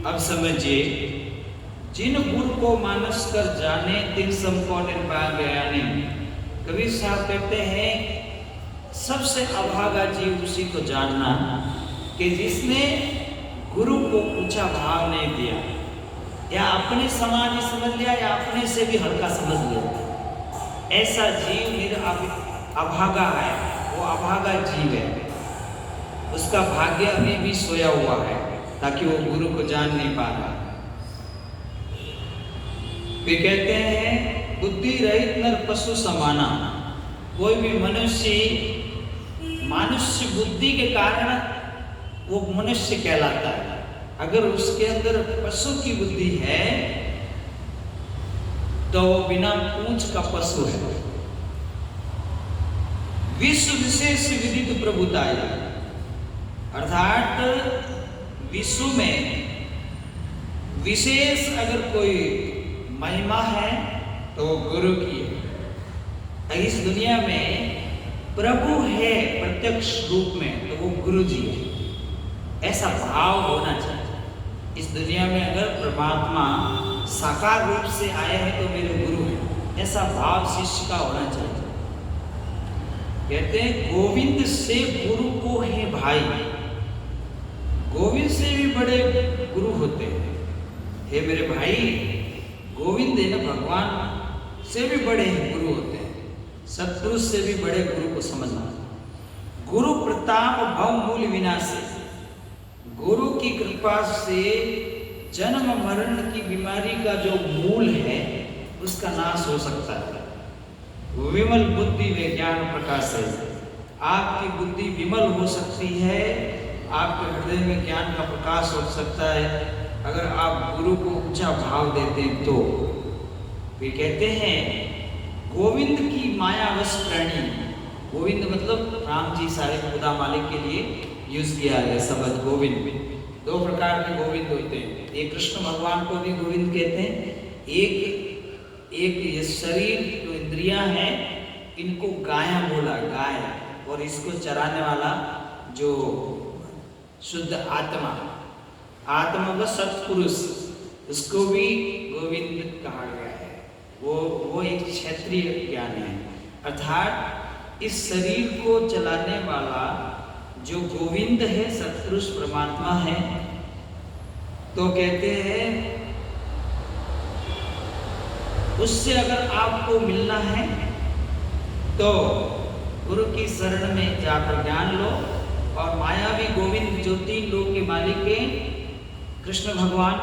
अब समझिए, जिन गुरु को मानस कर जाने तिन समको निर्भाग्य ज्ञानी। कबीर साहब कहते हैं सबसे अभागा जीव उसी को जानना कि जिसने गुरु को ऊंचा भाव नहीं दिया, या अपने समान ही समझ लिया या अपने से भी हल्का समझ लिया। ऐसा जीव अभागा है, वो अभागा जीव है। उसका भाग्य अभी भी सोया हुआ है, ताकि वो गुरु को जान नहीं पा रहा। फिर कहते हैं बुद्धि रहित नर पशु समाना। कोई भी मनुष्य बुद्धि के कारण वो मनुष्य कहलाता है। अगर उसके अंदर पशु की बुद्धि है तो वो बिना पूंछ का पशु है। विश्व विशेष विदित प्रभुताय, अर्थात विश्व में विशेष अगर कोई महिमा है तो गुरु की है। इस दुनिया में प्रभु है प्रत्यक्ष रूप में तो वो गुरु जी है। ऐसा भाव होना चाहिए। इस दुनिया में अगर परमात्मा साकार रूप से आए हैं तो मेरे गुरु हैं, ऐसा भाव शिष्य का होना चाहिए। कहते हैं गोविंद से गुरु को है भाई। गोविंद से भी बड़े गुरु होते हैं। हे मेरे भाई, गोविंद है ना, भगवान से भी बड़े गुरु होते हैं। सत्पुरुष से भी बड़े गुरु को समझना। गुरु प्रताप भव मूल विनाश। गुरु की कृपा से जन्म मरण की बीमारी का जो मूल है उसका नाश हो सकता है। विमल बुद्धि व ज्ञान प्रकाश है। आपकी बुद्धि विमल हो सकती है, आपके हृदय में ज्ञान का प्रकाश हो सकता है अगर आप गुरु को ऊंचा भाव देते हैं तो। वे कहते हैं गोविंद की मायावश प्राणी। गोविंद मतलब राम जी सारे खुदा मालिक के लिए यूज किया है शब्द गोविंद। दो प्रकार के गोविंद होते हैं। एक कृष्ण भगवान को भी गोविंद कहते हैं। एक ये शरीर जो इंद्रियां हैं इनको गाया बोला, गाय, और इसको चराने वाला जो शुद्ध आत्मा व सत्पुरुष, उसको भी गोविंद कहा गया है। वो एक क्षेत्रीय ज्ञान है। अर्थात इस शरीर को चलाने वाला जो गोविंद है, सत्पुरुष परमात्मा है, तो कहते हैं उससे अगर आपको मिलना है तो गुरु की शरण में जाकर ज्ञान लो। और मायावी गोविंद जो 3 लोक के मालिक है कृष्ण भगवान,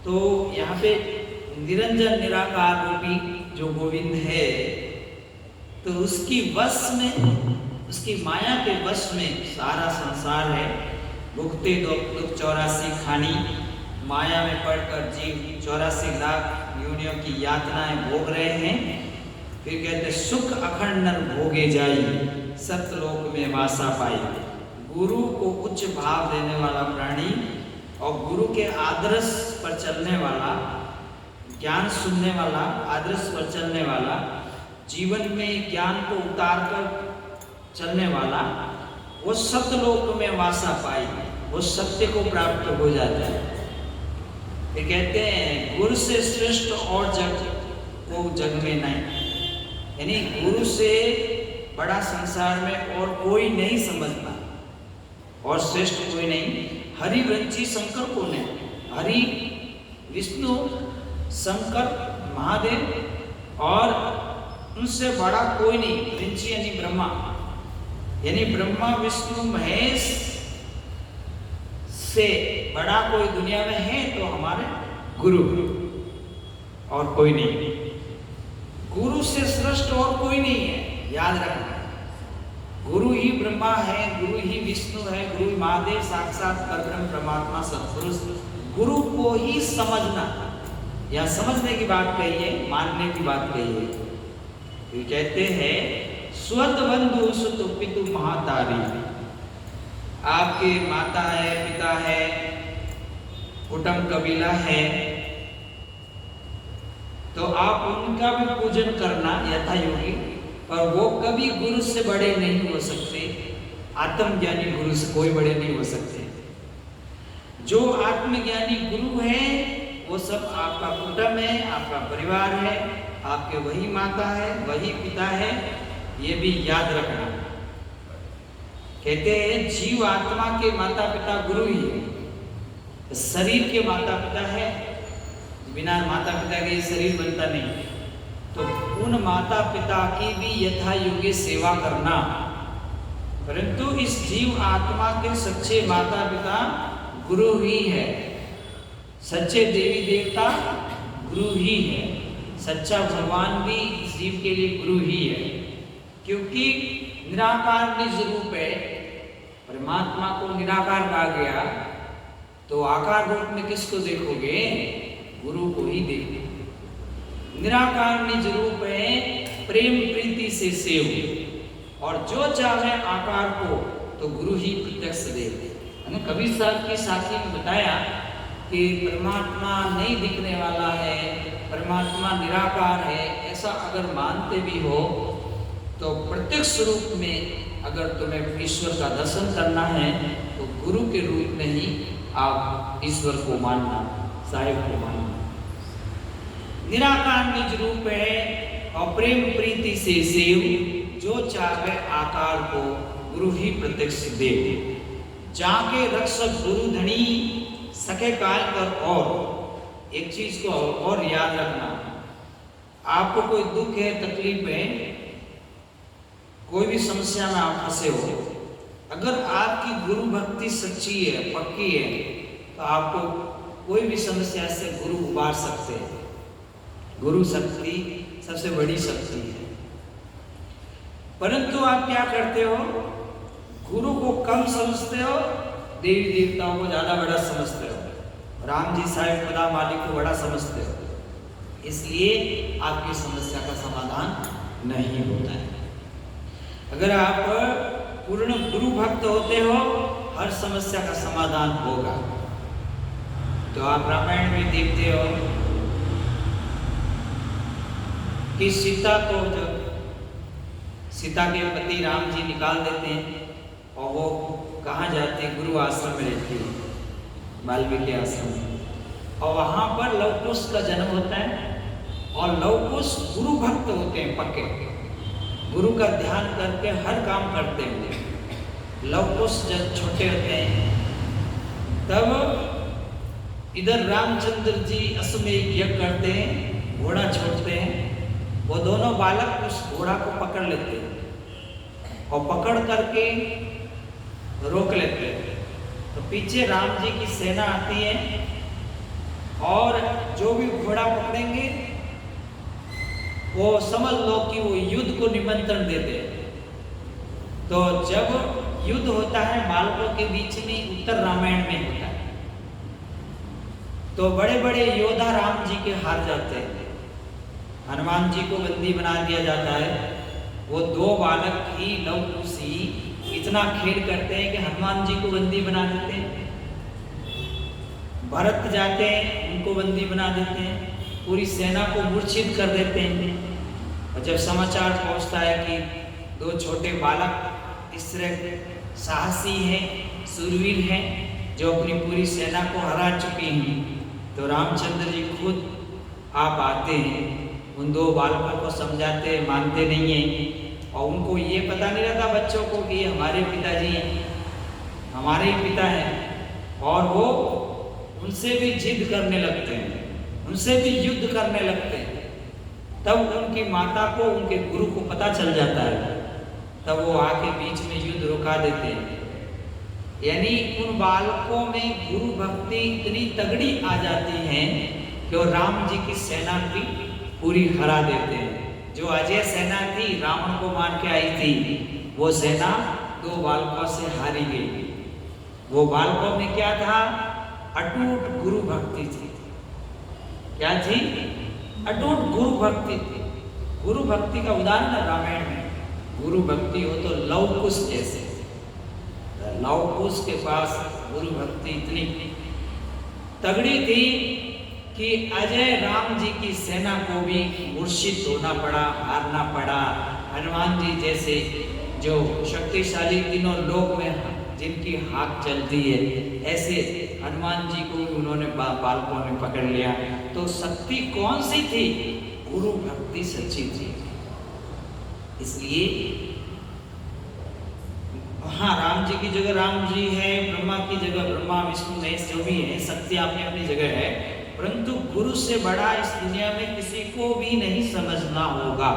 तो यहाँ पे निरंजन निराकार रूपी जो गोविंद है, तो उसकी वश में, उसकी माया के वश में सारा संसार है। भुगते दुख 84 खानी। माया में पड़कर जीव 84 लाख योनियों की यातनाएं भोग रहे हैं। फिर कहते सुख अखंड नर भोगे जाई, सत्यलोक में वासा पाई। गुरु को उच्च भाव देने वाला प्राणी और गुरु के आदर्श पर चलने वाला, ज्ञान सुनने वाला, आदर्श पर चलने वाला, जीवन में ज्ञान को उतार कर चलने वाला, वो सत्यलोक में वासा पाई, वो सत्य को प्राप्त हो जाता है। ये कहते हैं गुरु से श्रेष्ठ और जग को जग में नहीं। यानी गुरु से बड़ा संसार में और कोई नहीं समझता, और श्रेष्ठ कोई नहीं। हरि वंशी शंकर को नहीं। हरि विष्णु शंकर महादेव, और उनसे बड़ा कोई नहीं। वंशी यानी ब्रह्मा, यानी ब्रह्मा विष्णु महेश से बड़ा कोई दुनिया में है तो हमारे गुरु, और कोई नहीं। गुरु से श्रेष्ठ और कोई नहीं है, याद रखना। गुरु ही ब्रह्मा है, गुरु ही विष्णु है, गुरु महादेव साक्षात परब्रह्म परमात्मा सत्पुरुष। गुरु को ही समझना, या समझने की बात कही है, मानने की बात कही है। ये कहते हैं स्वत बंधु सुत पितु महातारी। आपके माता है, पिता है, कुटुंब कबीला है, तो आप उनका भी पूजन करना यथा योगी, पर वो कभी गुरु से बड़े नहीं हो सकते। आत्मज्ञानी गुरु से कोई बड़े नहीं हो सकते। जो आत्मज्ञानी गुरु है वो सब आपका कुटुंब है, आपका परिवार है, आपके वही माता है, वही पिता है, ये भी याद रखना। कहते हैं जीव आत्मा के माता पिता गुरु ही है, शरीर के माता पिता है, बिना माता पिता के शरीर बनता नहीं। तो उन माता पिता की भी यथा योग्य सेवा करना। परंतु इस जीव आत्मा के सच्चे माता पिता गुरु ही है, सच्चे देवी देवता गुरु ही है, सच्चा भगवान भी जीव के लिए गुरु ही है। क्योंकि निराकार निज रूप है, परमात्मा को निराकार कहा गया, तो आकार रूप में किसको देखोगे? गुरु को ही देखोगे। निराकार निज रूप है, प्रेम प्रीति से सेव, और जो चाहे आकार को तो गुरु ही प्रत्यक्ष देव। कबीर साहब की साथी में बताया कि परमात्मा नहीं दिखने वाला है, परमात्मा निराकार है, ऐसा अगर मानते भी हो तो प्रत्यक्ष रूप में अगर तुम्हें ईश्वर का दर्शन करना है तो गुरु के रूप में ही आप ईश्वर को मानना, साहिब को मानना। निराकार निज रूप है और प्रेम प्रीति से सेव, जो चाहे आकार को गुरु ही प्रत्यक्ष देव। जाके रक्षक गुरु धनी सके काल पर। और एक चीज को और याद रखना, आपको कोई दुख है, तकलीफ है, कोई भी समस्या में आप फंसे हो, अगर आपकी गुरु भक्ति सच्ची है, पक्की है, तो आपको कोई भी समस्या से गुरु उबार सकते हैं। गुरु शक्ति सबसे बड़ी शक्ति है। परंतु आप क्या करते हो? गुरु को कम समझते हो, देवी देवताओं को ज्यादा बड़ा समझते हो, राम जी साहिब खुदा मालिक को बड़ा समझते हो, इसलिए आपकी समस्या का समाधान नहीं होता है। अगर आप पूर्ण गुरु भक्त होते हो, हर समस्या का समाधान होगा। तो आप रामायण में देखते हो कि सीता को जब सीता के पति राम जी निकाल देते हैं और वो कहाँ जाते हैं? गुरु आश्रम में रहती है, वाल्मीकि आश्रम, और वहाँ पर लव कुश का जन्म होता है। और लव कुश गुरु भक्त होते हैं, पक्के गुरु का ध्यान करके हर काम करते हैं। लव कुश जब छोटे होते हैं तब इधर रामचंद्र जी अश्वमेध यज्ञ करते हैं, घोड़ा छोड़ते हैं, वो दोनों बालक उस घोड़ा को पकड़ लेते हैं और पकड़ करके रोक लेते हैं। तो पीछे राम जी की सेना आती है और जो भी घोड़ा पकड़ेंगे वो समझ लो कि वो युद्ध को निमंत्रण देते हैं। तो जब युद्ध होता है बालकों के बीच में, उत्तर रामायण में होता है, तो बड़े बड़े योद्धा राम जी के हार जाते हैं। हनुमान जी को बंदी बना दिया जाता है। वो दो बालक ही लव कुश ही इतना खेल करते हैं कि हनुमान जी को बंदी बना देते हैं। भरत जाते हैं, उनको बंदी बना देते हैं, पूरी सेना को मूर्छित कर देते हैं। और जब समाचार पहुंचता है कि दो छोटे बालक इस तरह साहसी हैं, सूरवीर हैं, जो अपनी पूरी सेना को हरा चुके हैं, तो रामचंद्र जी खुद आप आते हैं, उन दो बालकों को समझाते, मानते नहीं हैं। और उनको ये पता नहीं रहता बच्चों को कि ये हमारे पिताजी हैं, हमारे ही पिता हैं। और वो उनसे भी जिद करने लगते हैं, उनसे भी युद्ध करने लगते हैं। तब उनकी माता को, उनके गुरु को पता चल जाता है, तब वो आके बीच में युद्ध रुका देते हैं। यानी उन बालकों में गुरु भक्ति इतनी तगड़ी आ जाती है कि वो राम जी की सेना की पूरी हरा देते हैं। जो अजय सेना थी, रावण को मार के आई थी, वो सेना दो बालकों से हारी गई। वो बालकों में क्या था? अटूट गुरु भक्ति थी। क्या थी? अटूट गुरु भक्ति थी। गुरु भक्ति का उदाहरण है रामायण में। गुरु भक्ति हो तो लव कुश जैसे, लव कुश के पास गुरु भक्ति इतनी तगड़ी थी कि अजय राम जी की सेना को भी मूर्छित होना पड़ा, हारना पड़ा। हनुमान जी जैसे जो शक्तिशाली तीनों लोक में जिनकी हाथ चलती है। ऐसे हनुमान जी को उन्होंने बालकों ने पकड़ लिया। तो शक्ति कौन सी थी? गुरु भक्ति सच्ची थी। इसलिए हाँ, राम जी की जगह राम जी है, ब्रह्मा की जगह ब्रह्मा, विष्णु महेश जो भी है, शक्ति अपनी अपनी जगह है, परंतु गुरु से बड़ा इस दुनिया में किसी को भी नहीं समझना होगा।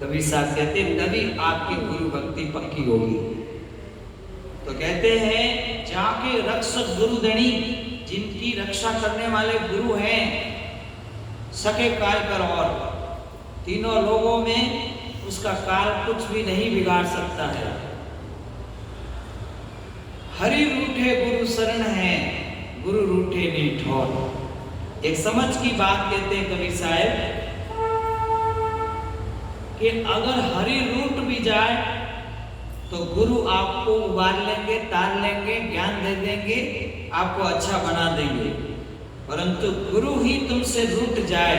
कबीर साहब कहते तभी आपकी गुरु भक्ति पक्की होगी। तो कहते हैं जाके रक्षक गुरुधनी, जिनकी रक्षा करने वाले गुरु हैं, सके काल कर और तीनों लोगों में उसका काल कुछ भी नहीं बिगाड़ सकता है। हरि रूठे गुरु शरण है, गुरु रूठे निठौर। एक समझ की बात कहते हैं कबीर साहब कि अगर हरि रूठ भी जाए तो गुरु आपको उबार लेंगे, तार लेंगे, ज्ञान दे देंगे, आपको अच्छा बना देंगे। परंतु गुरु ही तुमसे रूठ जाए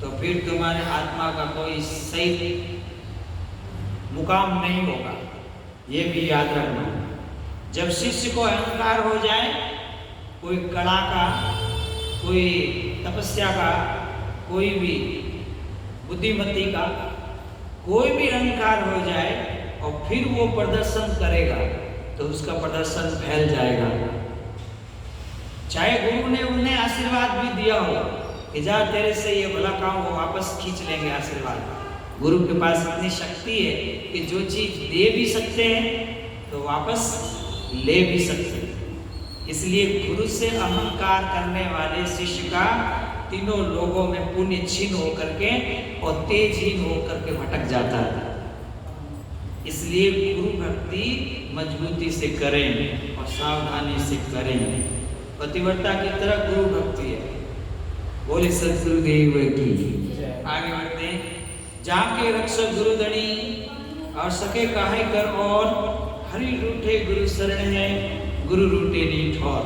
तो फिर तुम्हारे आत्मा का कोई सही मुकाम नहीं होगा। ये भी याद रखना। जब शिष्य को अहंकार हो जाए, कोई कला का, कोई तपस्या का, कोई भी बुद्धिमती का, कोई भी अहंकार हो जाए और फिर वो प्रदर्शन करेगा तो उसका प्रदर्शन फैल जाएगा। चाहे गुरु ने उन्हें आशीर्वाद भी दिया हो कि जा तेरे से ये भला काम, वो वापस खींच लेंगे आशीर्वाद। गुरु के पास इतनी शक्ति है कि जो चीज दे भी सकते हैं तो वापस ले भी सकते हैं। इसलिए गुरु से अहंकार करने वाले शिष्य का तीनों लोगों में पुण्य छीन होकर के और तेजहीन होकर के भटक जाता है। इसलिए गुरु भक्ति मजबूती से करें और सावधानी से करें। पतिव्रता की तरह गुरु भक्ति है। बोले सदगुरुदेव की। आगे बढ़ते हैं। जाके रक्षक गुरुधनी और सके काहे कर और, हरि रूठे गुरु शरण है, गुरु रूठे निठौर।